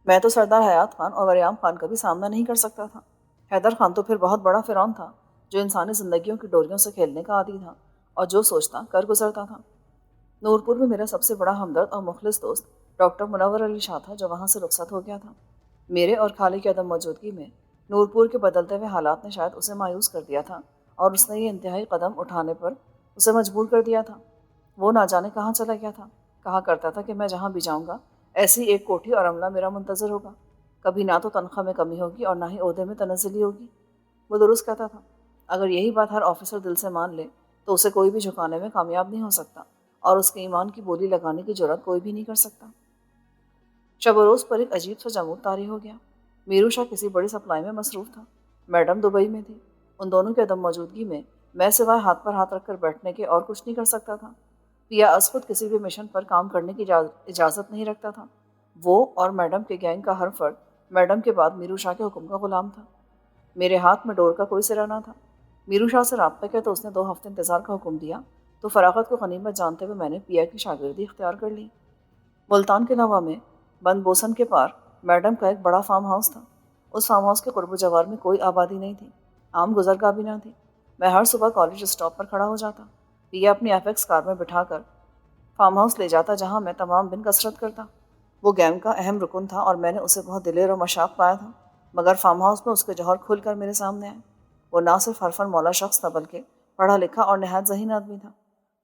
A: میں تو سردار حیات خان اور وریام خان کا بھی سامنا نہیں کر سکتا تھا۔ حیدر خان تو پھر بہت بڑا فرعون تھا جو انسانی زندگیوں کی ڈوریوں سے کھیلنے کا عادی تھا اور جو سوچتا کر گزرتا تھا۔ نورپور میں میرا سب سے بڑا ہمدرد اور مخلص دوست ڈاکٹر منور علی شاہ تھا جو وہاں سے رخصت ہو گیا تھا۔ میرے اور خالے کی عدم موجودگی میں نورپور کے بدلتے ہوئے حالات نے شاید اسے مایوس کر دیا تھا اور اس نے یہ انتہائی قدم اٹھانے پر اسے مجبور کر دیا تھا۔ وہ نہ جانے کہاں چلا گیا تھا، کہا کرتا تھا کہ میں جہاں بھی جاؤں گا ایسی ایک کوٹھی اور عملہ میرا منتظر ہوگا، کبھی نہ تو تنخواہ میں کمی ہوگی اور نہ ہی عہدے میں تنزلی ہوگی۔ وہ درست کہتا تھا، اگر یہی بات ہر آفیسر دل سے مان لے تو اسے کوئی بھی جھکانے میں کامیاب نہیں ہو سکتا اور اس کے ایمان کی بولی لگانے کی جرات کوئی بھی نہیں کر سکتا۔ شب و روز پر ایک عجیب سا جمود طاری ہو گیا۔ میرو شاہ کسی بڑی سپلائی میں مصروف تھا، میڈم دبئی میں تھی۔ ان دونوں کی عدم موجودگی میں سوائے ہاتھ پر ہاتھ رکھ کر بیٹھنے کے اور کچھ نہیں کر سکتا تھا۔ پیا از خود کسی بھی مشن پر کام کرنے کی اجازت نہیں رکھتا تھا۔ وہ اور میڈم کے گینگ کا ہر فرد میڈم کے بعد میرو شاہ کے حکم کا غلام تھا۔ میرے ہاتھ میں ڈور کا کوئی سرا نہ تھا۔ میرو شاہ سے رابطہ کیا تو اس نے 2 ہفتے انتظار کا حکم دیا تو فراغت کو غنیمت جانتے ہوئے میں نے پیا کی شاگردی اختیار کر لی۔ ملتان کے نوا میں بند بوسن کے پار میڈم کا ایک بڑا فارم ہاؤس تھا۔ اس فارم ہاؤس کے قرب و جوار میں کوئی آبادی نہیں تھی، عام گزرگاہ بھی نہ تھی۔ میں ہر صبح کالج اسٹاپ پر کھڑا ہو جاتا، پیا اپنی ایف ایکس کار میں بٹھا کر فارم ہاؤس لے جاتا جہاں میں تمام دن کسرت کرتا۔ وہ گیم کا اہم رکن تھا اور میں نے اسے بہت دلیر اور مشاق پایا تھا، مگر فارم ہاؤس میں اس کے جوہر کھل کر میرے سامنے آئے۔ وہ نہ صرف حرفن مولا شخص تھا بلکہ پڑھا لکھا اور نہایت ذہین آدمی تھا۔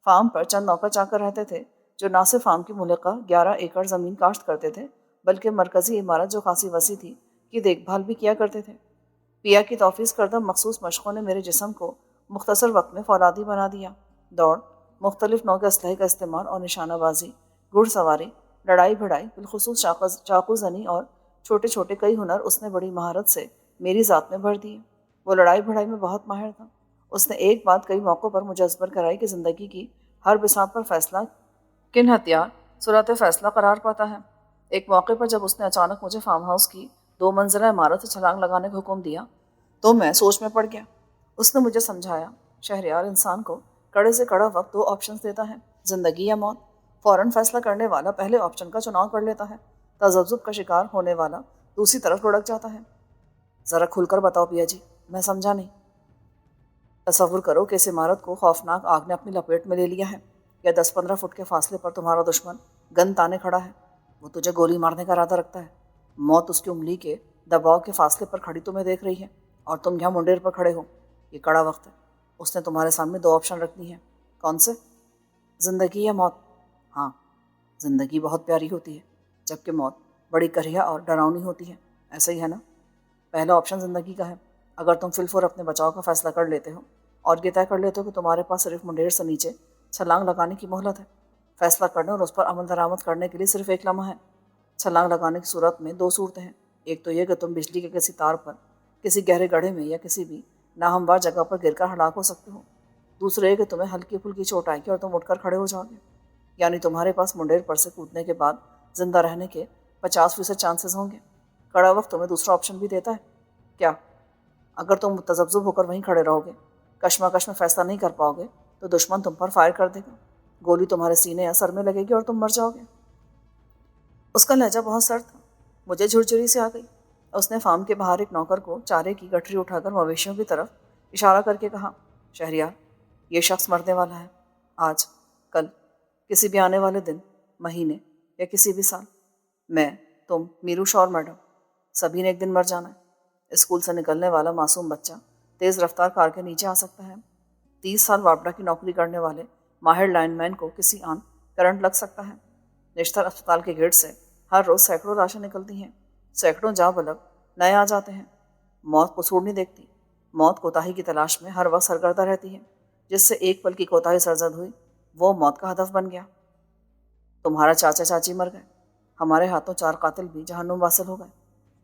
A: فارم پر چند نوکر چاکر رہتے تھے جو نہ صرف فارم کی ملکہ 11 ایکڑ زمین کاشت کرتے تھے بلکہ مرکزی عمارت جو خاصی وسیع تھی کی دیکھ بھال بھی کیا کرتے تھے۔ پیا کی توفیق کردہ مخصوص مشقوں نے میرے جسم کو مختصر وقت میں فولادی بنا دیا۔ دوڑ، مختلف نوع کے اسلحے کا استعمال اور نشانہ بازی، گھڑ سواری، لڑائی بھڑائی، بالخصوص چاقو زنی اور چھوٹے چھوٹے کئی ہنر اس نے بڑی مہارت سے میری ذات میں بھر دیے۔ وہ لڑائی بھڑائی میں بہت ماہر تھا۔ اس نے ایک بات کئی موقعوں پر مجھے ازبر کرائی کہ زندگی کی ہر بساط پر فیصلہ کن ہتھیار صورت فیصلہ قرار پاتا ہے۔ ایک موقع پر جب اس نے اچانک مجھے فارم ہاؤس کی 2 منزلہ عمارت سے چھلانگ لگانے کا حکم دیا تو میں سوچ میں پڑ گیا۔ اس نے مجھے سمجھایا، شہریار انسان کو کڑے سے کڑا وقت 2 آپشنز دیتا ہے، زندگی یا موت۔ فوراً فیصلہ کرنے والا پہلے آپشن کا چناؤ کر لیتا ہے، تذبذب کا شکار ہونے والا دوسری طرف لڑک جاتا ہے۔ ذرا کھل کر بتاؤ پیا جی، میں سمجھا نہیں۔ تصور کرو کہ اس عمارت کو خوفناک آگ نے اپنی لپیٹ میں لے لیا ہے، یا 10-15 فٹ کے فاصلے پر تمہارا دشمن گن تانے کھڑا ہے۔ وہ تجھے گولی مارنے کا ارادہ رکھتا ہے، موت اس کی انگلی کے دباؤ کے فاصلے پر کھڑی تمہیں دیکھ رہی ہے اور تم یہاں منڈیر پر کھڑے ہو۔ یہ کڑا وقت ہے۔ اس نے تمہارے سامنے 2 آپشن رکھ دی ہیں۔ کون سے؟ زندگی یا موت؟ ہاں، زندگی بہت پیاری ہوتی ہے جبکہ موت بڑی کریہ اور ڈراؤنی ہوتی ہے، ایسا ہی ہے نا؟ پہلا آپشن زندگی کا ہے۔ اگر تم فی الفور اپنے بچاؤ کا فیصلہ کر لیتے ہو اور یہ طے کر لیتے ہو کہ تمہارے پاس صرف منڈیر سے نیچے چھلانگ لگانے کی مہلت ہے، فیصلہ کرنے اور اس پر عمل درآمد کرنے کے لیے صرف ایک لمحہ ہے۔ چھلانگ لگانے کی صورت میں 2 صورتیں ہیں، ایک تو یہ کہ تم بجلی کے کسی تار پر کسی گہرے گڑھے میں یا کسی بھی ناہموار جگہ پر گر کر ہلاک ہو سکتے ہو، دوسرے یہ کہ تمہیں ہلکی پھلکی چوٹ آئے گی اور تم اٹھ کر کھڑے ہو جاؤ گے، یعنی تمہارے پاس منڈیر پر سے کودنے کے بعد زندہ رہنے کے 50% چانسز ہوں گے۔ کڑا وقت تمہیں دوسرا آپشن بھی دیتا ہے۔ کیا؟ اگر تم متذبذب ہو کر وہیں کھڑے رہو گے، کشمکش میں فیصلہ نہیں کر پاؤ گے تو دشمن تم پر فائر کر دے گا، گولی تمہارے سینے یا سر میں لگے گی اور تم مر جاؤ گے۔ اس کا لہجہ بہت سرد تھا، مجھے جھرجھری سے آ گئی۔ اس نے فارم کے باہر ایک نوکر کو چارے کی گٹھری اٹھا کر مویشیوں کی طرف اشارہ کر کے کہا، شہریار، یہ شخص مرنے والا ہے، آج، کل، کسی بھی آنے والے دن، مہینے یا کسی بھی سال۔ میں، تم، میرو شاہ اور میڈم، سبھی نے ایک دن مر جانا ہے۔ اسکول سے نکلنے والا معصوم بچہ تیز رفتار کار کے نیچے آ سکتا ہے، 30 سال واپڈا کی نوکری کرنے والے ماہر لائن مین کو کسی آن کرنٹ لگ سکتا ہے۔ نشتر اسپتال کے گیٹ سے ہر روز سینکڑوں لاشیں نکلتی ہیں، سینکڑوں جاں بلب نئے آ جاتے ہیں۔ موت قصور نہیں دیکھتی، موت کوتاہی کی تلاش میں ہر وقت سرگردہ رہتی ہے. جس سے ایک پل کی کوتاہی سرزد ہوئی وہ موت کا ہدف بن گیا. تمہارا چاچا چاچی مر گئے. ہمارے ہاتھوں 4 قاتل بھی جہنم واصل ہو گئے.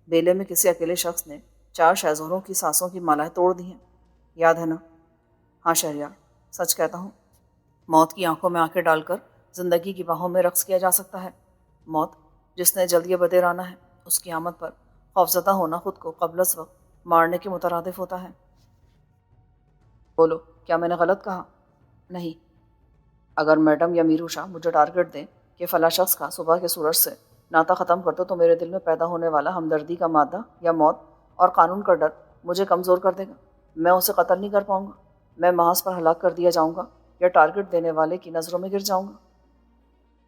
A: بیلے میں کسی اکیلے شخص نے 4 شہزوروں کی سانسوں کی مالائیں توڑ دی ہیں. یاد ہے نا؟ ہاں شہریار، سچ کہتا ہوں. موت کی آنکھوں میں آنکھیں ڈال کر زندگی کی باہوں میں رقص کیا جا سکتا ہے. موت جس نے جلد یہ بدیر آنا ہے، اس کی آمد پر خوفزدہ ہونا خود کو قبل از وقت مارنے کے مترادف ہوتا ہے. بولو، کیا میں نے غلط کہا؟ نہیں. اگر میڈم یا میرو شاہ مجھے ٹارگٹ دیں کہ فلاں شخص کا صبح کے سورج سے ناطا ختم کر دو تو میرے دل میں پیدا ہونے والا ہمدردی کا مادہ یا موت اور قانون کا ڈر مجھے کمزور کر دے گا. میں اسے قتل نہیں کر پاؤں گا. میں محاذ پر ہلاک کر دیا جاؤں گا یا ٹارگٹ دینے والے کی نظروں میں گر جاؤں گا.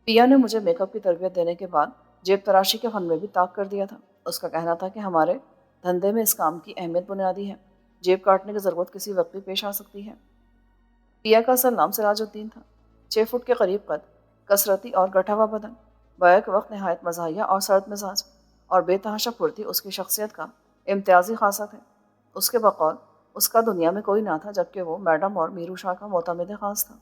A: پیا نے مجھے میک اپ کی تربیت دینے کے بعد جیب تراشی کے فن میں بھی طاق کر دیا تھا. اس کا کہنا تھا کہ ہمارے دھندے میں اس کام کی اہمیت بنیادی ہے. جیب کاٹنے کی ضرورت کسی وقت بھی پیش آ سکتی ہے. پیا کا اصل نام سراج الدین تھا. 6 فٹ کے قریب قد، کثرتی اور گٹھا ہوا بدن، بیک وقت نہایت مزاحیہ اور سرد مزاج اور بے تحاشا پھرتی اس کی شخصیت کا امتیازی خاصہ ہے. اس کے بقول اس کا دنیا میں کوئی نہ تھا، جبکہ وہ میڈم اور میرو شاہ کا معتمد خاص تھا.